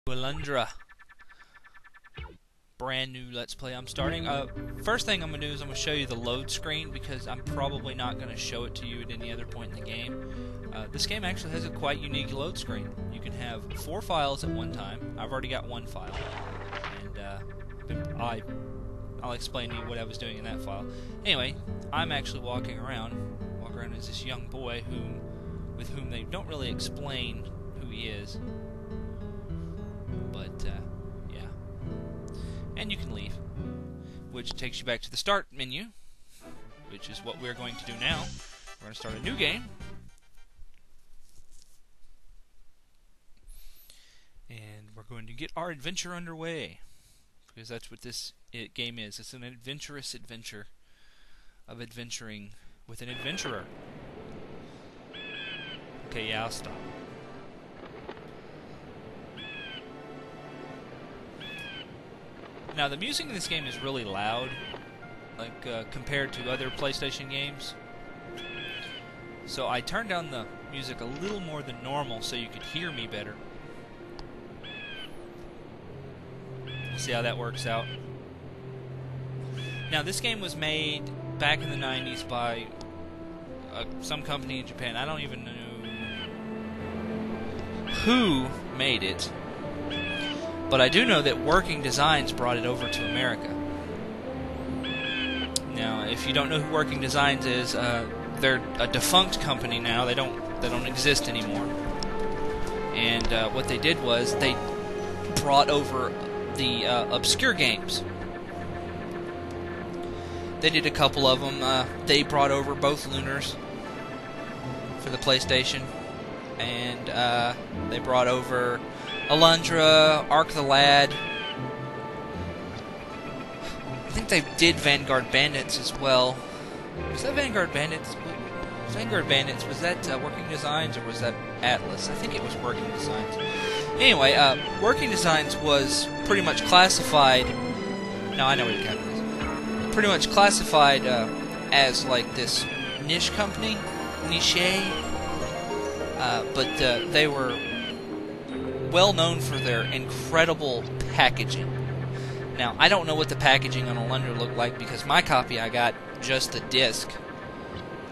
Alundra. Brand new Let's Play I'm starting. First thing I'm going to do is I'm going to show you the load screen because I'm probably not going to show it to you at any other point in the game. This game actually has a quite unique load screen. You can have 4 files at one time. I've already got 1 file. And I'll explain to you what I was doing in that file. Anyway, I'm actually walking around as this young boy with whom they don't really explain who he is. But, yeah. And you can leave, which takes you back to the start menu, which is what we're going to do now. We're going to start a new game. And we're going to get our adventure underway, because that's what this game is. It's an adventurous adventure of adventuring with an adventurer. Okay, yeah, I'll stop. Now, the music in this game is really loud, like compared to other PlayStation games. So I turned down the music a little more than normal so you could hear me better. We'll see how that works out. Now, this game was made back in the 90s by some company in Japan. I don't even know who made it. But I do know that Working Designs brought it over to America. Now, if you don't know who Working Designs is, they're a defunct company now. They don't exist anymore. And what they did was they brought over the obscure games. They did a couple of them. They brought over both Lunars for the PlayStation, and they brought over Alundra, Ark the Lad. I think they did Vanguard Bandits as well. Was that Vanguard Bandits? Vanguard Bandits, was that Working Designs or was that Atlas? I think it was Working Designs. Anyway, Working Designs was pretty much classified... No, I know what your captain is. Pretty much classified as like this niche company. Niche. But they were well known for their incredible packaging. Now, I don't know what the packaging on Alundra looked like because my copy I got just the disc.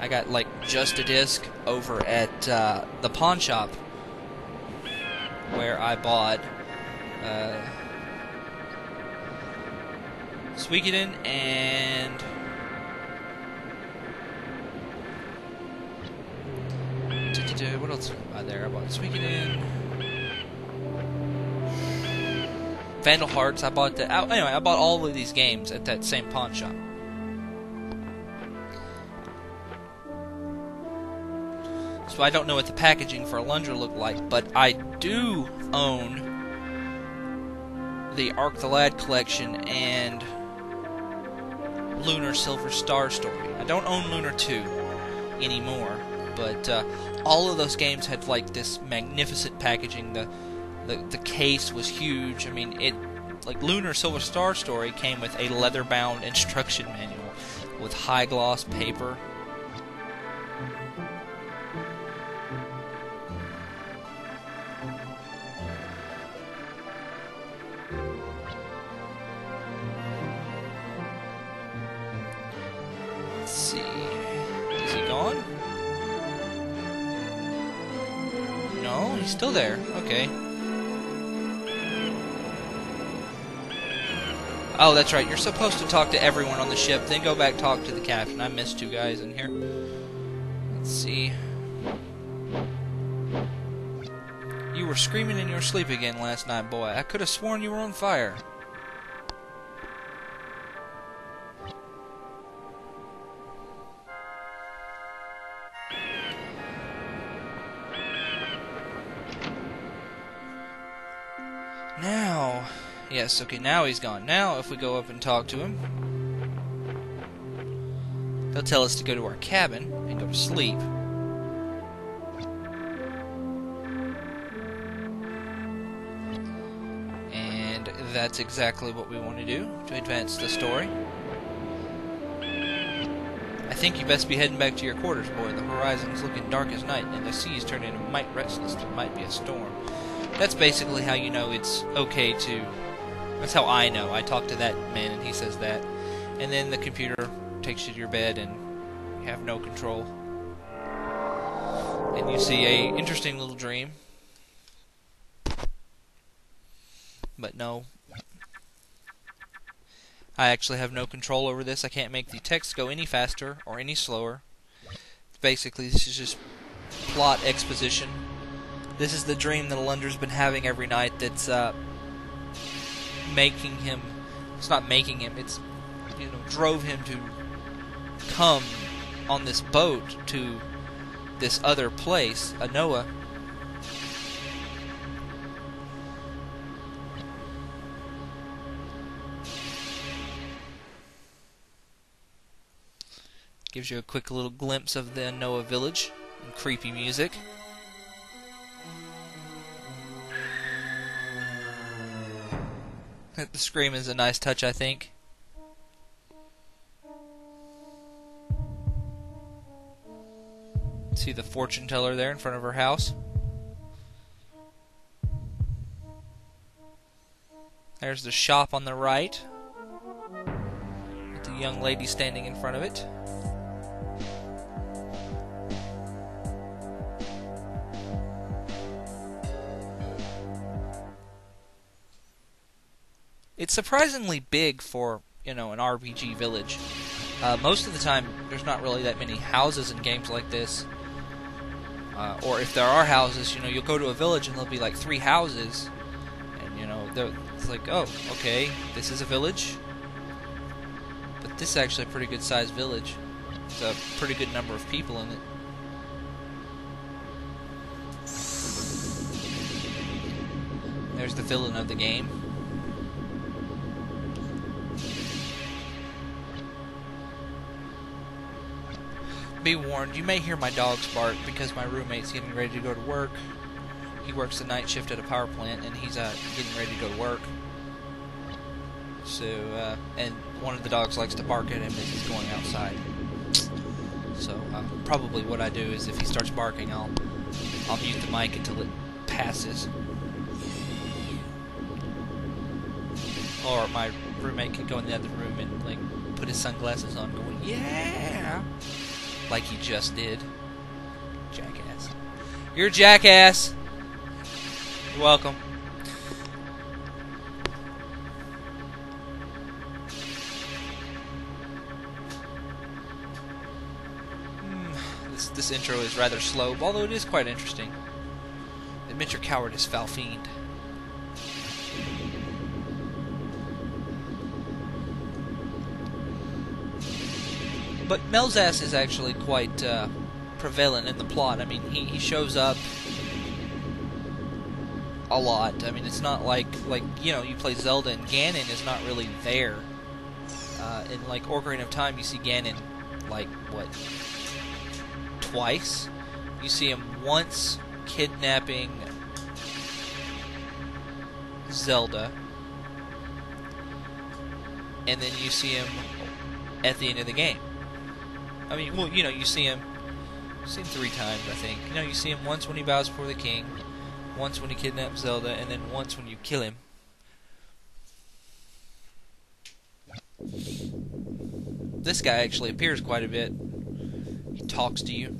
I got like just a disc over at the pawn shop where I bought Suikoden and what else did I buy there? I bought Suikoden, Vandal Hearts. I bought that. Anyway, I bought all of these games at that same pawn shop. So I don't know what the packaging for Alundra looked like, but I do own the Ark the Lad collection and Lunar Silver Star Story. I don't own Lunar 2 anymore, but all of those games had like this magnificent packaging. The case was huge. I mean, like Lunar Silver Star Story came with a leather-bound instruction manual with high-gloss paper. Let's see. Is he gone? No, he's still there. Okay. Oh, that's right. You're supposed to talk to everyone on the ship, then go back talk to the captain. I missed 2 guys in here. Let's see. You were screaming in your sleep again last night, boy. I could have sworn you were on fire. Now... Yes, okay, now he's gone. Now, if we go up and talk to him, he'll tell us to go to our cabin and go to sleep. And that's exactly what we want to do to advance the story. I think you best be heading back to your quarters, boy. The horizon's looking dark as night, and the sea's turning mighty restless. There might be a storm. That's basically how you know it's okay to... That's how I know. I talk to that man and he says that. And then the computer takes you to your bed and you have no control. And you see a interesting little dream. But no. I actually have no control over this. I can't make the text go any faster or any slower. Basically, this is just plot exposition. This is the dream that Alundra's been having every night that's making him... It's not making him, it's, you know, drove him to come on this boat to this other place, Anoa. Gives you a quick little glimpse of the Anoa village and creepy music. The scream is a nice touch, I think. See the fortune teller there in front of her house. There's the shop on the right, with the young lady standing in front of it. It's surprisingly big for, you know, an RPG village. Most of the time, there's not really that many houses in games like this. Or if there are houses, you know, you'll go to a village and there'll be like 3 houses. And, you know, it's like, oh, okay, this is a village. But this is actually a pretty good sized village. It's a pretty good number of people in it. There's the villain of the game. Be warned, you may hear my dogs bark because my roommate's getting ready to go to work. He works the night shift at a power plant and he's getting ready to go to work. So, and one of the dogs likes to bark at him as he's going outside. So, probably what I do is if he starts barking, I'll mute the mic until it passes. Or my roommate could go in the other room and, like, put his sunglasses on going, yeah! Like he just did. Jackass. You're a jackass! You're welcome. This intro is rather slow, although it is quite interesting. Admit your cowardice, foul fiend. But Melzas is actually quite prevalent in the plot. I mean, he shows up a lot. I mean, it's not like you know, you play Zelda and Ganon is not really there. In like Ocarina of Time, you see Ganon like what, twice? You see him once kidnapping Zelda, and then you see him at the end of the game. I mean, well, you know, you see him 3 times, I think. You know, you see him once when he bows before the king, once when he kidnaps Zelda, and then once when you kill him. This guy actually appears quite a bit. He talks to you.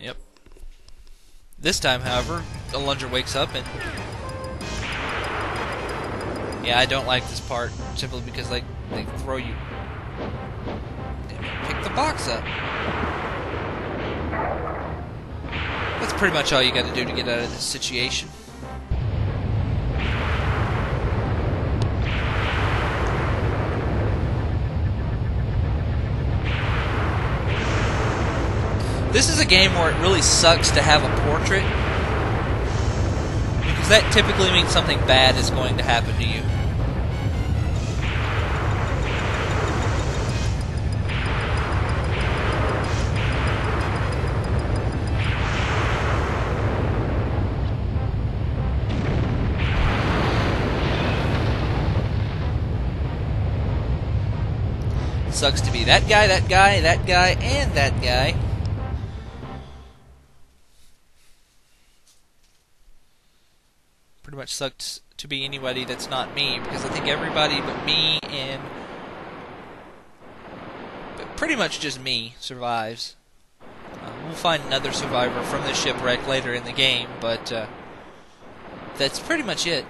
Yep. This time, however, Alundra wakes up and... Yeah, I don't like this part, simply because they throw you... Pick the box up. That's pretty much all you gotta do to get out of this situation. This is a game where it really sucks to have a portrait, because that typically means something bad is going to happen to you. Sucks to be that guy, that guy, that guy, and that guy. Pretty much sucks to be anybody that's not me, because I think everybody but me and pretty much just me survives. We'll find another survivor from this shipwreck later in the game, but that's pretty much it.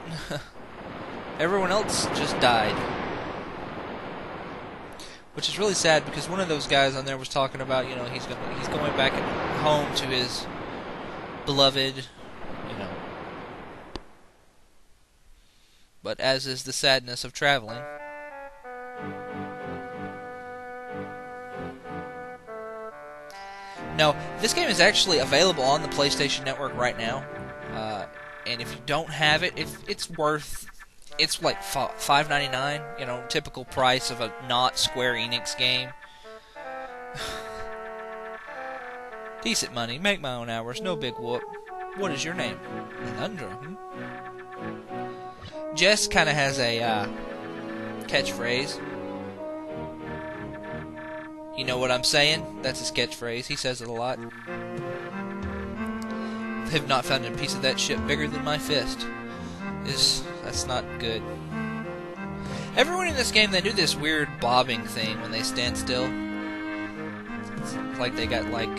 Everyone else just died. Which is really sad, because one of those guys on there was talking about, you know, he's going back home to his beloved, you know. But as is the sadness of traveling. Now, this game is actually available on the PlayStation Network right now, and if you don't have it, it's like $5.99, you know, typical price of a not Square Enix game. Decent money, make my own hours, no big whoop. What is your name? Alundra. Jess kind of has a catchphrase. You know what I'm saying? That's his catchphrase. He says it a lot. Have not found a piece of that shit bigger than my fist. That's not good. Everyone in this game, they do this weird bobbing thing when they stand still. It's like they got like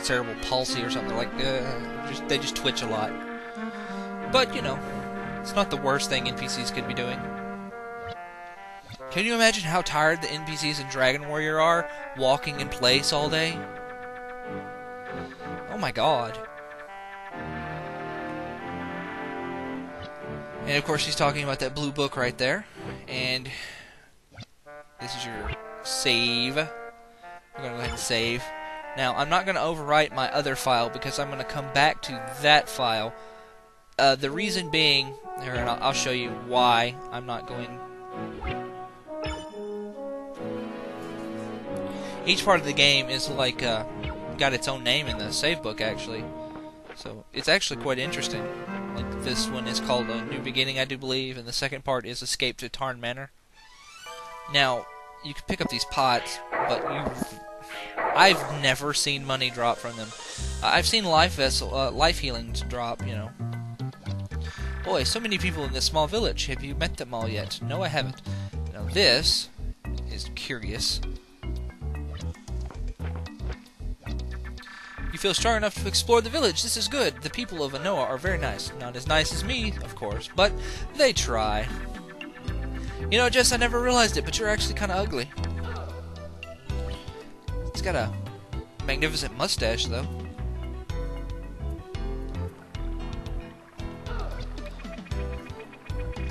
cerebral palsy or something. They just twitch a lot. But you know, it's not the worst thing NPCs could be doing. Can you imagine how tired the NPCs in Dragon Warrior are, walking in place all day? Oh my god. And of course he's talking about that blue book right there. And this is your save. We're going to go ahead and save. Now, I'm not going to overwrite my other file, because I'm going to come back to that file. The reason being, and I'll show you why I'm not going... Each part of the game is like got its own name in the save book, actually. So it's actually quite interesting. Like this one is called A New Beginning, I do believe, and the second part is Escape to Tarn Manor. Now, you can pick up these pots, but I've never seen money drop from them. I've seen life healing drop, you know. Boy, so many people in this small village. Have you met them all yet? No, I haven't. Now this is curious. You feel strong enough to explore the village. This is good. The people of Anoa are very nice. Not as nice as me, of course, but they try. You know, Jess, I never realized it, but you're actually kind of ugly. It's got a magnificent mustache, though.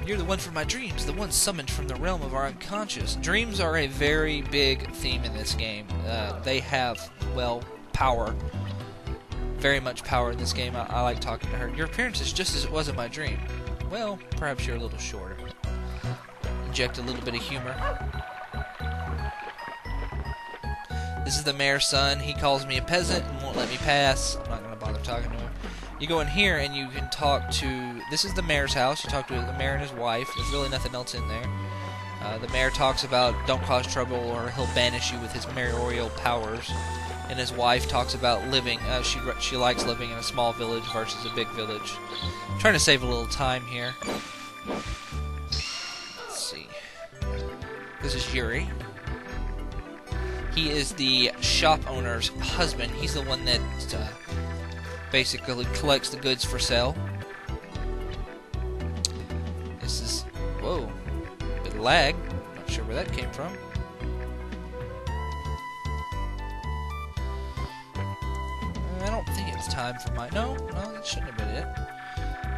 You're the one from my dreams, the one summoned from the realm of our unconscious. Dreams are a very big theme in this game. They have, well, power. Very much power in this game. I like talking to her. Your appearance is just as it was in my dream. Well, perhaps you're a little shorter. Inject a little bit of humor. This is the mayor's son. He calls me a peasant and won't let me pass. I'm not going to bother talking to him. You go in here and you can talk to... This is the mayor's house. You talk to the mayor and his wife. There's really nothing else in there. The mayor talks about don't cause trouble or he'll banish you with his mayoral powers. And his wife talks about living, she likes living in a small village versus a big village. I'm trying to save a little time here. Let's see. This is Yuri. He is the shop owner's husband. He's the one that basically collects the goods for sale. This is... Whoa. Bit of lag. Not sure where that came from. I don't think it's time for my... No, that shouldn't have been it.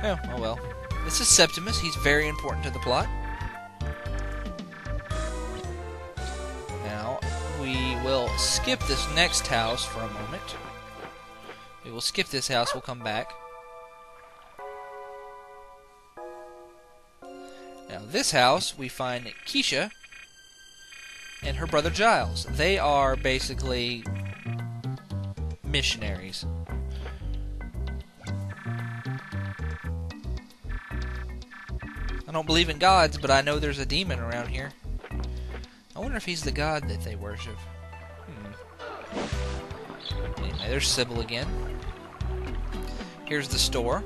Oh well. This is Septimus. He's very important to the plot. Now, we will skip this next house for a moment. We will skip this house. We'll come back. Now, this house, we find Keisha and her brother Giles. They are basically... missionaries. I don't believe in gods, but I know there's a demon around here. I wonder if he's the god that they worship. Anyway, there's Sybil again. Here's the store.